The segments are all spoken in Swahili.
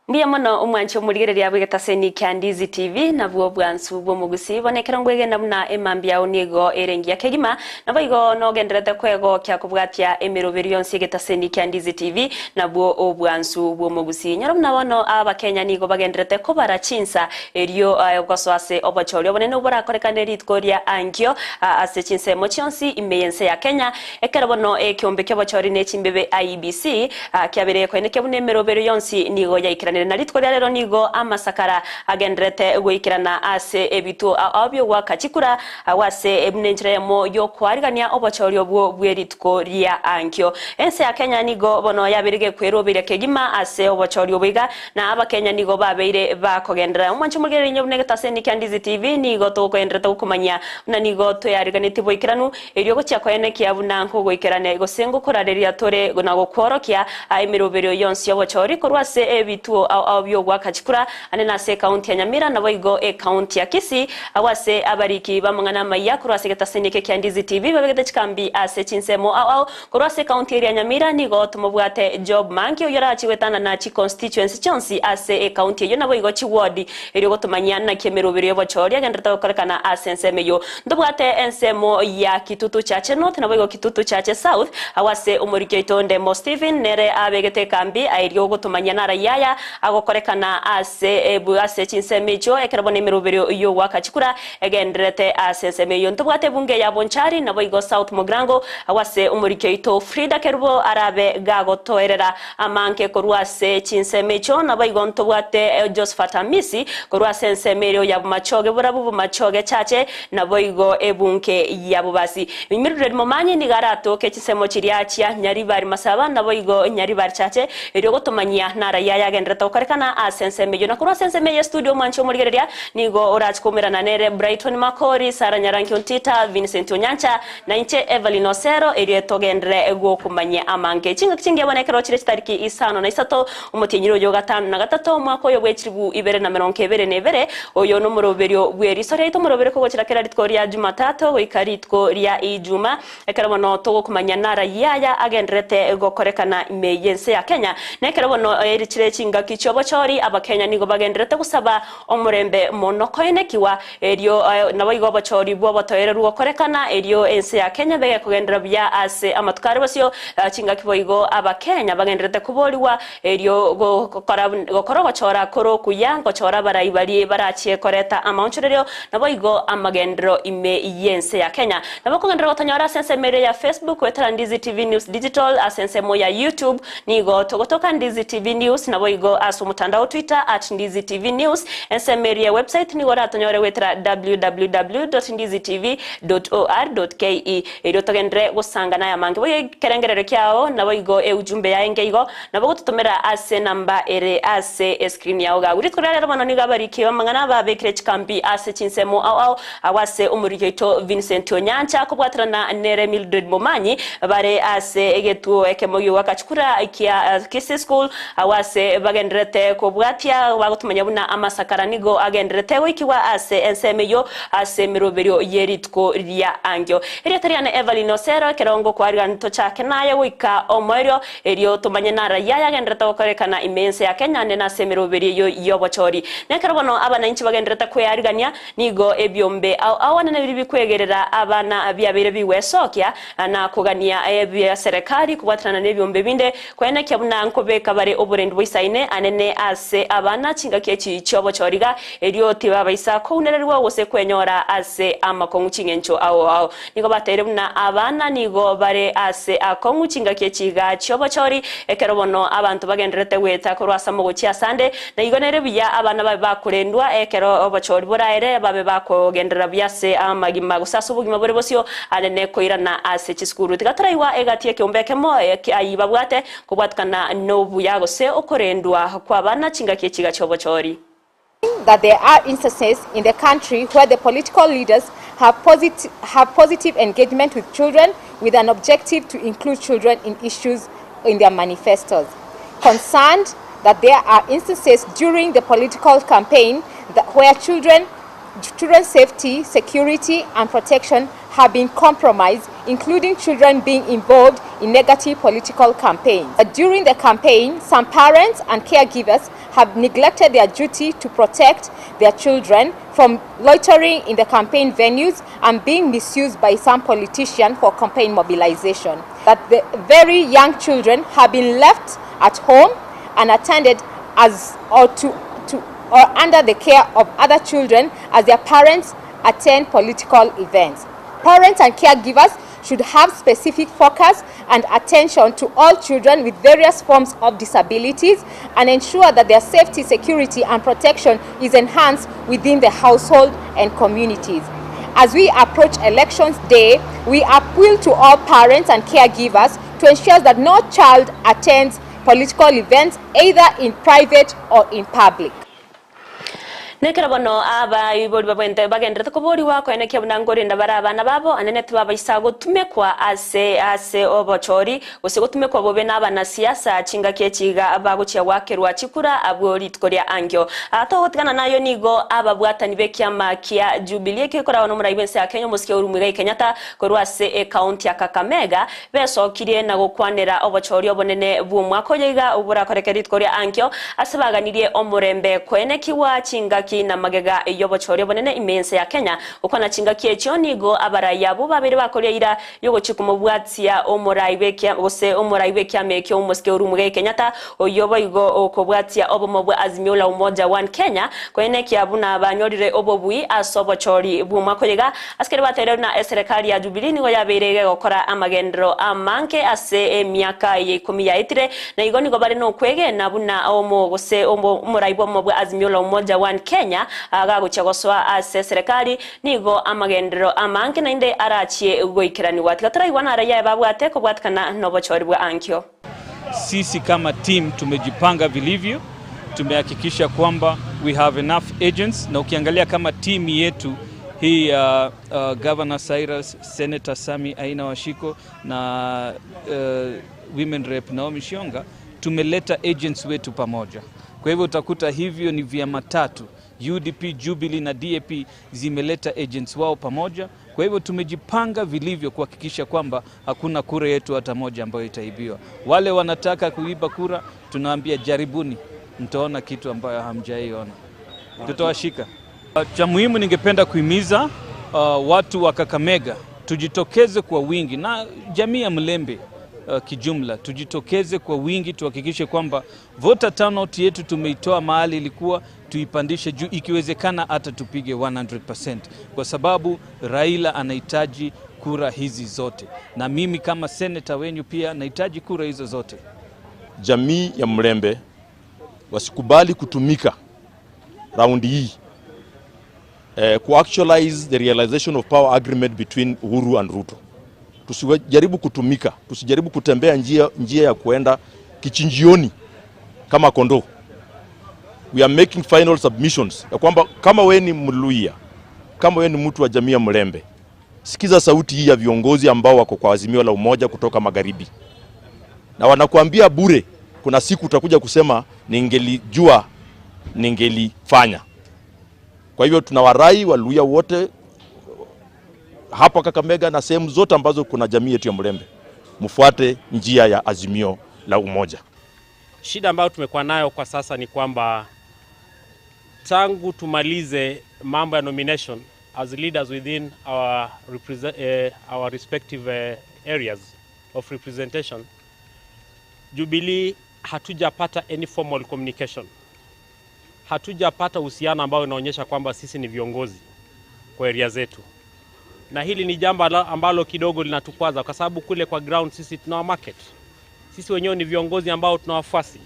Mbia mono umwancho murigereria bwegetaseni kya Ndizi TV na bwo bwansu bwo mugusi bonekera ngwege namuna emambia onigo erengia kegima na boigo no genderete kwego kya kubwatia emiroberi yonse getaseni kya Ndizi TV na bwo obwansu bwo mugusi nyarumna bono aba Kenya nigo bagenderete ko barachinsa eriyo goswase obachorio bonene ubora korekane ritkoria ankyo ase chinse mochionsi imeyense ya Kenya ekera bono ekyombe ky'abachori ne chimbebe IBC kyabere kweneke bune emiroberi yonsi nigo yaikirana na ritkoria rero nigo amasakara agendrete gwikirana ase ebitu abyo wakachikura wase ebnenjremo yo kwarigania obachorio bwo bweritkoria ankyo ense ya Kenya nigo bono yabirige kwerobire kegima ase obachorio bwiga na aba Kenya nigo babeire bakogendera umwancho mugere nyebunegetaseni kya Ndizi TV nigo tokwendrete kumanya na nigo toyariganiti bwikiranu eriyo gochya kwene kyabuna nko gwikirane gosengo korareria tore gona gokworokia aimirobero yonsi obachori korwase ebitu abyo gwakachikura anena se county ya Nyamira na boigo county ya Kisii awase abariki bamangana maya kurwase getaseni kya Ndizi TV babegete chikambi ase chinsemo kurwase county ya Nyamira nigo tumubwate job manki oyora chiwetana na chi constituency chonsi ase county yo na boigo chi ward eriyo gotumanya na kemerobero y'abachori agendeta korekana ase nsemeyo ndubwate ensemo ya Kitutu Chache North na boigo Kitutu Chache South awase umurike itonde Mo Steven nere abegete kambi eriyo gotumanya na rayaya agokorekana ase chinsemecho ekerabone mirobero yo wakachikura egendrete ase semeyo ntubwate bunge ya Bonchari na boigo South Mogrango awase umurike ito Frida Kerbo arabe gago toerera amanke korwase chinsemecho na boigo ntubwate Josephat Amisi korwase nsemeyo ya machoge burabu machoge chache na boigo ebunke ya bubasi imirure momanyi ni garato ke chisemo chiriachia Nyaribari Masaba na boigo Nyaribari chache eriyo gotumanya nara yaya gendrete okorekana asense meyo na kurwa sense meyo studio mancho murigereria nigo orachkomera na nere Brighton Makori Sara Nyaranki Ontita Vincent Onyancha na inche Everline Osero eriyo togendre ego kumanya amange chinge bonekero chire tariki isano na isato umutenyiro yo gatanu na gatatu mwako yo bwechiribu ibere na meronke ibere nevere oyo no muroberio bwe Eriso Riaito murobere ko chirakera ritkoria Jumatatu wikaritko ria Ijuma ekarabono togo kumanya nara yaya agendrete ego korekana imeyense ya Kenya nekarabono erichire chinga kichobochori aba Kenya nigo bagendrete gusaba omurembe monokoine kiwa eriyo naboigo abachori bwo batoyere rugo korekana eriyo ense ya Kenya bege kugendera bya ase amatukare basyo chinga kiboigo aba Kenya bagendrete kuboliwa eriyo gokora bachora koro kuyango chora barayibali barachie koreta amaunchurero naboigo amagendero ime yense ya Kenya nabako gendero tanyora sense mere ya Facebook wetara Ndizi TV News Digital asense mo ya YouTube nigo togotoka Ndizi TV News naboigo aso mutandao Twitter @Ndizi TV News ensemeria website ni wara tonyore wetra www.ndizitv.or.ke eriyo togendre gusangana ya mange boye kerengerero kyao naboigo ujumbe ya engeigo nabo tutumira ase namba ere ase screen yawo ga uri tkorera bano ni gabariki bamangana babekire chikambi ase chinsemo awase umurikeito Vincent Onyancha kubwatrana nere Mildred Momanyi bare ase egetu ekemoyo wakachukura ikia Kisii School awase bagendrete kubwatia wagutumanya buna amasakara nigo agendrete wikiwa ase ensemeyo ase miroberio yeritko ria angyo eriyo tariane Everline Osero kerongo kwariga nto chake naye wika omorio eriyo tumanya nara yaya agendrete okorekana imense ya Kenya nena semiroberio yobochori nekarabono abana inchi bagendrete kwyarigania nigo ebyombe awana na biri kwegerera abana byabire biwesokya na kugania ebya serikali kubwatrana nebyombe binde kwene kyabuna nkobeka bare oburendu bwisaine anene ase abana chinga kechi chobo choriga eriyo tibaba isa ko unererwa wose kwenyora ase amakongu chingencho awo nigo batere buna abana nigo bare ase akongu chinga kechi ga chobo chori ekerobono abantu bagendrete weta korwasa mo gochi asande na igonere bya abana bakurendwa ekero obachori buraire babe bakogendera byase amagima gusasu bugima bore bosyo anene koirana ase chiskuru tigataraiwa egatie kyombekemo ayibabwate kubwatkana no buyago se okorendwa kwa bana chinga kechiga chobochori. That there are instances in the country where the political leaders have positive engagement with children with an objective to include children in issues in their manifestos. Concerned that there are instances during the political campaign where children children's safety, security, and protection have been compromised, including children being involved in negative political campaigns. But during the campaign, some parents and caregivers have neglected their duty to protect their children from loitering in the campaign venues and being misused by some politicians for campaign mobilization. That the very young children have been left at home and attended as or under the care of other children as their parents attend political events. Parents and caregivers should have specific focus and attention to all children with various forms of disabilities and ensure that their safety, security, and protection is enhanced within the household and communities. As we approach Elections Day, we appeal to all parents and caregivers to ensure that no child attends political events either in private or in public. Nekera bono aba ibori babwente bagendera kubori wako ene kyabuna ngori ndabaraba nababo anene tubaba isago tumekwa ase obochori ose gutumekwa bobe nabana siasa chinga kechiga abaguchya wakerwa chikura abori tkoria angyo ato gotigana nayo nigo ababwatani bekyama kia Jubilee kekora no muraibense akenya musike urumwiga Kenyatta korwa ase county ya Kakamega besokiriye na gukwanira obochori obonene bumwako yiga ubura korekeri tkoria angyo asabaganirie omurembe kwene kiwa chinga na magega yobochori bonene imense ya Kenya ukona chinga kiecho nigo abaraya bo babiri bakoria ira yogochikumubwatia omuraibekia ose omuraibekia mekyo umuske urumwe Kenyatta oyobo igo okobwatia obomobwe azimio la umoja one Kenya kwene kiabuna abanyorire obobui asobochori bumwakoyega askere batere na serikali ya Jubilee nigo yaberege gukora amagendero amanke ase miaka 10 na igo nigo bari no kwege nabuna omo gose omuraibo mobwe azimio la umoja one Kenya agaguchagoswa ase serikali nigo amagendero amanke na inde arachie goikirani watika wana araya babwate ko bwatkana nobochori bwa ankyo. Sisi kama team tumejipanga vilivyo, tumehakikisha kwamba we have enough agents, na ukiangalia kama team yetu hii Governor Cyrus, Senator Sami Aina Washiko na Women Rep Naomi Shionga tumeleta agents wetu pamoja. Kwa hivyo utakuta hivyo ni vyama tatu, UDP, Jubilee na DAP zimeleta agents wao pamoja. Kwa hivyo tumejipanga vilivyo kuhakikisha kwamba hakuna kura yetu hata moja ambayo itaibiwa. Wale wanataka kuiba kura tunawaambia jaribuni, mtaona kitu ambayo hamjaiona. Tutawashika. Cha muhimu ningependa kuhimiza watu wa Kakamega tujitokeze kwa wingi na jamii ya Mlembe kijumla tujitokeze kwa wingi, tuhakikishe kwamba voter turnout yetu tumeitoa mahali ilikuwa tuipandishe juu, ikiwezekana hata tupige 100%, kwa sababu Raila anahitaji kura hizi zote na mimi kama senator wenyu pia nahitaji kura hizo zote. Jamii ya Mlembe wasikubali kutumika raundi hii ku-actualize the realization of power agreement between Uhuru and Ruto. Tusijaribu kutumika, tusijaribu kutembea njia ya kuenda kichinjioni kama kondoo. We are making final submissions ya kwamba kama wewe ni Mluhya, kama wewe ni mtu wa jamii ya Mlembe, sikiza sauti hii ya viongozi ambao wako kwa azimio la umoja kutoka magharibi. Na wanakuambia bure, kuna siku utakuja kusema ningelijua ningelifanya. Kwa hivyo tunawarai Waluhya wote hapa Kakamega na sehemu zote ambazo kuna jamii yetu ya Mlembe, mfuate njia ya azimio la umoja. Shida ambayo tumekuwa nayo kwa sasa ni kwamba tangu tumalize mambo ya nomination as leaders within our respective areas of representation, Jubilee hatujapata any formal communication. Hatujapata uhusiano ambao unaonyesha kwamba sisi ni viongozi kwa area zetu. Na hili ni jambo ambalo kidogo linatukwaza kwa sababu kule kwa ground sisi tuna market. Sisi wenyewe ni viongozi ambao tunawafuasi.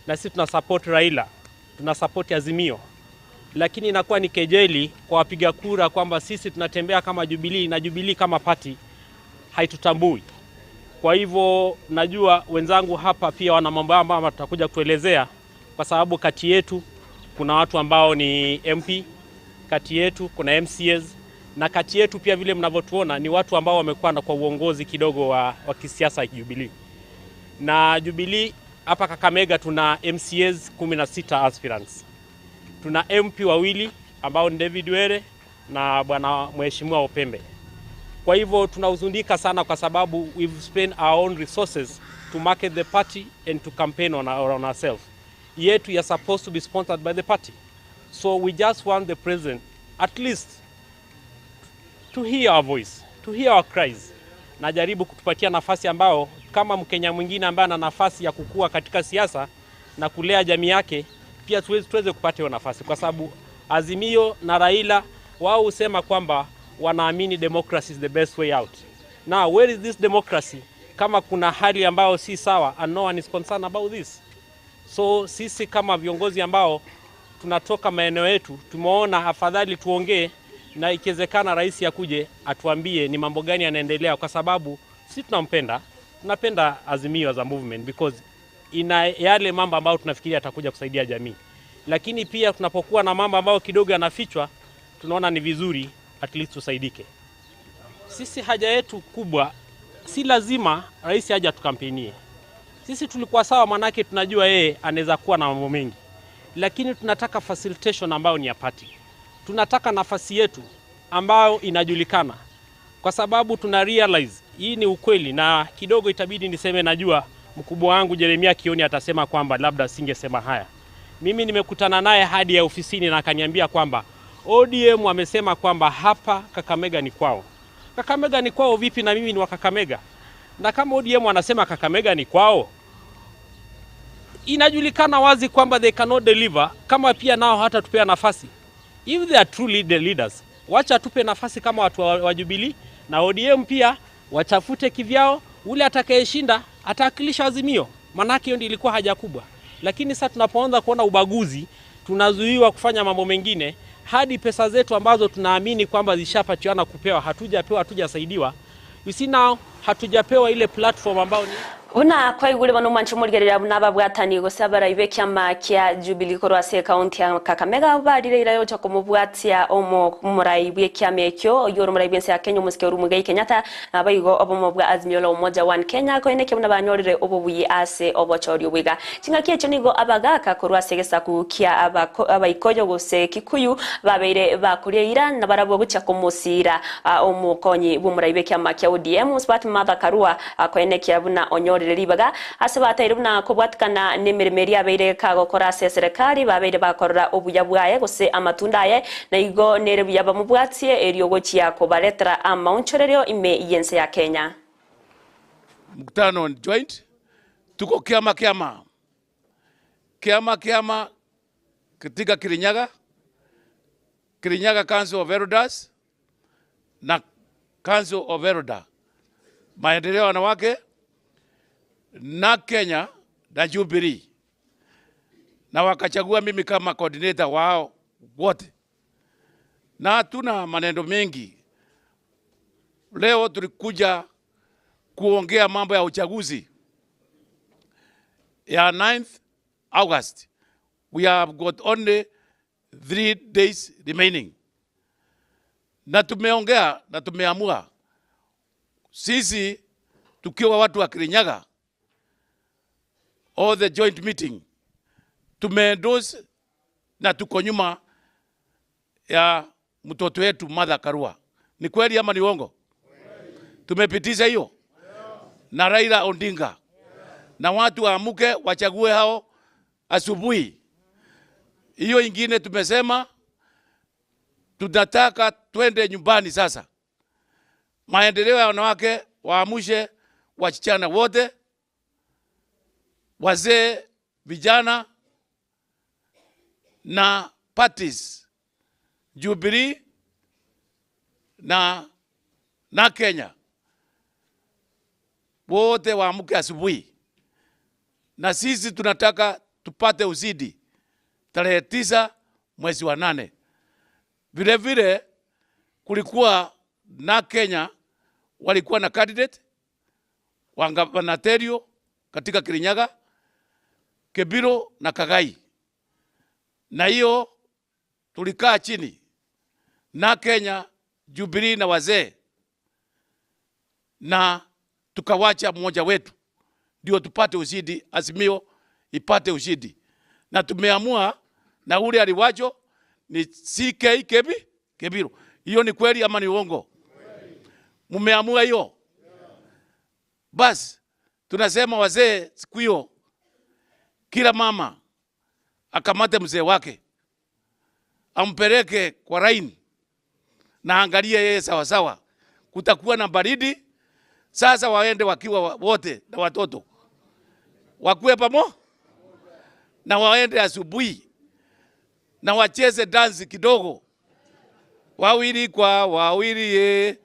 Na sisi tuna support Raila, tuna support Azimio. Lakini inakuwa ni kejeli kwa wapiga kura kwamba sisi tunatembea kama Jubilee na Jubilee kama party haitutambui. Kwa hivyo najua wenzangu hapa pia wana mambo ambayo tutakuja kuelezea, kwa sababu kati yetu kuna watu ambao ni MP, kati yetu kuna MCAs, na kati yetu pia vile mnavyotuona ni watu ambao wamekuwa kwa uongozi kidogo wa kisiasa Jubilee. Na Jubilee hapa Kakamega tuna MCAs 16 aspirants. Tuna MP wawili ambao ni David Were na bwana mheshimiwa Opembe. Kwa hivyo tunahuzunika sana kwa sababu we've spent our own resources to market the party and to campaign on ourselves. Yet we are supposed to be sponsored by the party. So we just want the president at least to hear our voice, to hear our cries. Na jaribu kutupatia nafasi ambao kama Mkenya mwingine ambaye ana nafasi ya kukua katika siasa na kulea jamii yake, pia tuweze kupata hiyo nafasi, kwa sababu Azimio na Raila wao husema kwamba wanaamini democracy is the best way out. Now where is this democracy kama kuna hali ambayo si sawa and no one is concerned about this? So sisi kama viongozi ambao tunatoka maeneo yetu tumeona afadhali tuongee, na ikiwezekana rais akuje atuambie ni mambo gani yanaendelea, kwa sababu sisi tunapenda Azimio as a movement because ina yale mambo ambayo tunafikiria atakuja kusaidia jamii. Lakini pia tunapokuwa na mambo ambayo kidogo yanafichwa, tunaona ni vizuri at least tusaidike. Sisi haja yetu kubwa si lazima rais aje tukampenie. Sisi tulikuwa sawa, manake tunajua yeye anaweza kuwa na mambo mengi, lakini tunataka facilitation ambayo ni ya party. Tunataka nafasi yetu ambayo inajulikana, kwa sababu tuna realize hii ni ukweli, na kidogo itabidi niseme, najua mkubwa wangu Jeremia Kioni atasema kwamba labda singesema haya. Mimi nimekutana naye hadi ya ofisini na akaniambia kwamba ODM wamesema kwamba hapa Kakamega ni kwao. Kakamega ni kwao vipi na mimi ni wa Kakamega? Na kama ODM wanasema Kakamega ni kwao, inajulikana wazi kwamba they cannot deliver kama pia nao hata tupea nafasi. If they are truly the leaders, wacha tupe nafasi kama watu wa Jubilee, na ODM pia wachafute kivyao, ule atakayeshinda atawakilisha Azimio. Manake hiyo ndio ilikuwa haja kubwa. Lakini sasa tunapoanza kuona ubaguzi, tunazuiwa kufanya mambo mengine, hadi pesa zetu ambazo tunaamini kwamba zishapatiana kupewa hatujasaidiwa. You see now hatujapewa ile platform ambayo ni una kwa igule bano manchi murigerera bunaba bwatani gusabara ibe kyama kya Jubilee korwase county ya Kakamega barire irayo cha kumubwatia omo murayibwe kyamekyo yoro murayibwense ya Kenya musike urumugai Kenyatta abayigo obomo bwa Azimio la Umoja One Kenya ko eneke buna banyorire obobuyi ase obochorio bwiga kinga kyecho nigo abagaka korwase gesaku kya abayikoyo gose kikuyu babeire bakuriye Iran na barabo bucha kumusira omukonyi bumurayibe kyama kya ODM spot mother Karua ko eneke buna onyo ribaga asabata iruna kubwatkana nemiremeri abeire kago korase serikali babeire bakorora obuya bwaye gose amatunda ye na igo nerebuya bamubwatie eriogochia ko baletra amaunchorero ime yense ya Kenya. Mkutano joint tuko kiama katika Kirinyaga Council of Elders na Council of Elders, maendeleo wanawake na Kenya na Jubilee, na wakachagua mimi kama coordinator wao wote, na hatuna maneno mengi. Leo tulikuja kuongea mambo ya uchaguzi ya 9th August. We have got only 3 days remaining, na tumeongea na tumeamua sisi tukiwa watu wa Kirinyaga, all the joint meeting tumeendorse na tuko nyuma ya mtoto wetu Mother Karua. Ni kweli ama ni uongo? Tumepitisha hiyo na Raila Odinga, na watu waamuke wachague hao asubuhi. Hiyo ingine tumesema tunataka twende nyumbani sasa. Maendeleo ya wanawake waamushe wasichana wote, wazee, vijana na parties Jubilee na Kenya wote waamuke asubuhi. Na sisi tunataka tupate uzidi tarehe 9 mwezi wa 8. Vile vile kulikuwa na Kenya walikuwa na candidate wangavanaterio katika Kirinyaga, Kebiro na Kagai, na hiyo tulikaa chini na Kenya, Jubilee na wazee, na tukawacha mmoja wetu ndio tupate ushindi, Azimio ipate ushindi. Na tumeamua na ule aliwacho ni CK Kebiru. Hiyo ni kweli ama ni uongo? Mumeamua hiyo? Bas, tunasema wazee siku hiyo kila mama akamate mzee wake ampeleke kwa raini na angalie yeye sawa sawa. Kutakuwa na baridi. Sasa waende wakiwa wote na watoto wakuwe pamoja na waende asubuhi na wacheze dansi kidogo, wawili kwa wawili ye,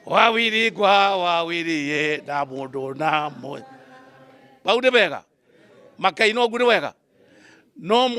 wawili kwa wawili ye, na mundu na mo. Baude bega makaino gune wega no